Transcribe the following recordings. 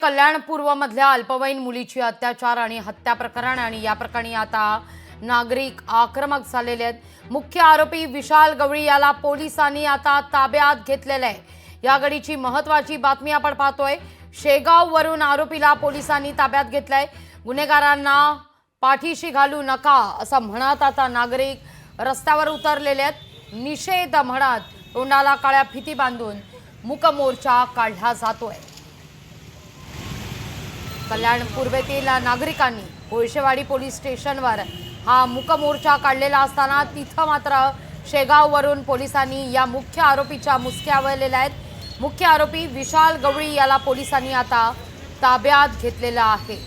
कल्याण पूर्व मधल्या अल्पवयीन मुलीची अत्याचार आणि हत्या प्रकरण आणि या प्रकरणी आता नागरिक आक्रमक झालेले आहेत। मुख्य आरोपी विशाल गवळी याला पोलिसांनी आता ताब्यात घेतलेले आहे। या घडीची महत्त्वाची बातमी आपण पाहतोय। शेगाव वरून आरोपीला पोलिसांनी ताब्यात घेतलंय। गुन्हेगारांना पाठीशी घालू नका असं म्हणत आता नागरिक रस्त्यावर उतरलेले आहेत। निषेध म्हणत तोंडाला काळ्या फिती बांधून मूक मोर्चा काढला जातोय। कल्याण पूर्वेतील नागरिकांनी कोळशेवाडी पोलीस स्टेशनवर हा मूक मोर्चा काढलेला असताना तिथं मात्र शेगाववरून पोलिसांनी या मुख्य आरोपीच्या मुसक्या वळलेल्या आहेत। मुख्य आरोपी विशाल गवळी याला पोलिसांनी आता ताब्यात घेतलेला आहे।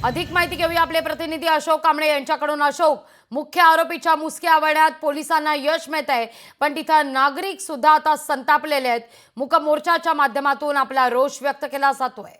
अधिक माहिती घेऊया आपले प्रतिनिधी अशोक कांबळे यांच्याकडून। अशोक, मुख्य आरोपीच्या मुसक्या आवळण्यात पोलिसांना यश मिळत आहे, पण तिथं नागरिक सुद्धा आता संतापलेले आहेत। मूक मोर्चाच्या माध्यमातून आपला रोष व्यक्त केला जातोय।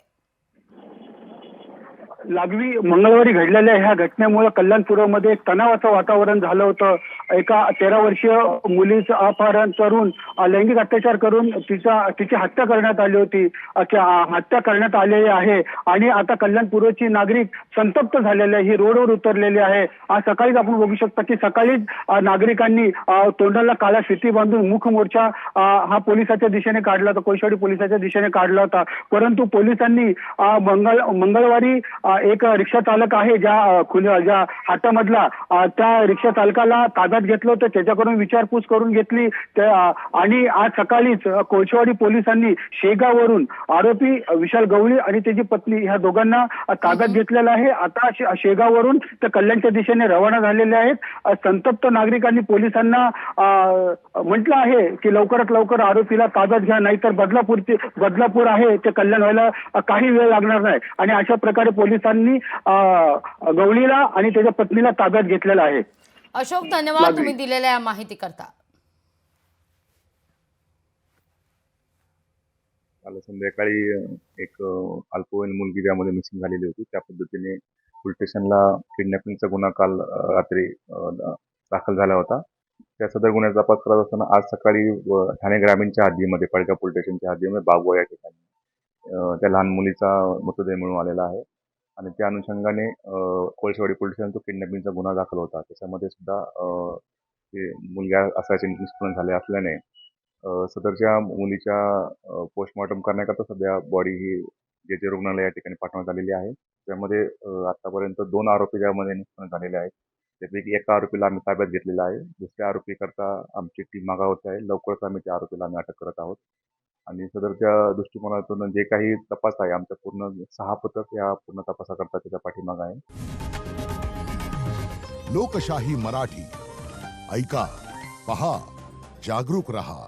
लागवी मंगळवारी घडलेल्या ह्या घटनेमुळे कल्याणपूरमध्ये एक तणावाचं वातावरण झालं होतं। एका 13 वर्षीय मुलीचं अपहरण करून लैंगिक अत्याचार करून तिची हत्या करण्यात आली होती। हत्या करण्यात आलेली आहे आणि आता कल्याणपूरची नागरिक संतप्त झालेले आहे, ही रोडवर उतरलेली आहे। आज सकाळीच आपण बघू शकता की सकाळीच नागरिकांनी तोंडाला काळ्या फिती बांधून मुख मोर्चा हा पोलिसाच्या दिशेने काढला होता, कोळशेवाडी पोलिसाच्या दिशेने काढला होता। परंतु पोलिसांनी मंगळवारी एक रिक्षा चालक आहे ज्या हातामधला त्या रिक्षा चालकाला ताब्यात घेतलं होतं, त्याच्याकडून विचारपूस करून घेतली आणि आज सकाळीच कोळशेवाडी पोलिसांनी शेगाववरून आरोपी विशाल गवळी आणि त्याची पत्नी ह्या दोघांना ताब्यात घेतलेला आहे। आता शेगाववरून ते कल्याणच्या दिशेने रवाना झालेले आहेत। संतप्त नागरिकांनी पोलिसांना म्हटलं आहे की लवकरात लवकर आरोपीला ताब्यात घ्या, नाहीतर बदलापूर आहे ते कल्याण व्हायला काही वेळ लागणार नाही। आणि अशा प्रकारे पोलिसांनी गवळीला आणि त्याच्या पत्नीला ताब्यात घेतलेला आहे। अशोक, धन्यवाद तुम्ही दिलेल्या या माहिती करता। काल संध्याकाळी एक अल्पवयीन मुलगी त्यामध्ये मिसिंग झालेली होती। त्या पद्धतीने पोलीस स्टेशनला किडनॅपिंगचा गुन्हा काल रात्री दाखल झाला होता। त्या सदर गुन्ह्याचा तपास करत असताना आज सकाळी ठाणे ग्रामीणच्या हद्दीमध्ये पडगाव पोलीस स्टेशनच्या हद्दीमध्ये बागवा या ठिकाणी त्या लहान मुलीचा मृतदेह मिळून आलेला आहे आणि त्या अनुषंगाने कोळशेवाडी पोलीस स्टेशन तो किडनॅपिंगचा गुन्हा दाखल होता। त्याच्यामध्ये सुद्धा मुलगा असायचे निष्पन्न झाले असल्याने सदरच्या मुलीच्या पोस्टमॉर्टम करण्याकरता सध्या बॉडी ही जे रुग्णालय या ठिकाणी पाठवण्यात आलेली आहे। त्यामध्ये आतापर्यंत 2 आरोपी त्यामध्ये निष्पन्न झालेले आहेत। त्यापैकी एका आरोपीला आम्ही ताब्यात घेतलेला आहे। दुसऱ्या आरोपी करता आमची टीम मागावत आहे। लवकरच आम्ही त्या आरोपीला अटक करत आहोत आणि सदरच्या दृष्टिकोनातून जे काही तपास आहे आमचा पूर्ण 6 पथक या पूर्ण तपासाकरता त्याच्या पाठीमागे आहे। लोकशाही मराठी ऐका, पहा, जागरूक रहा।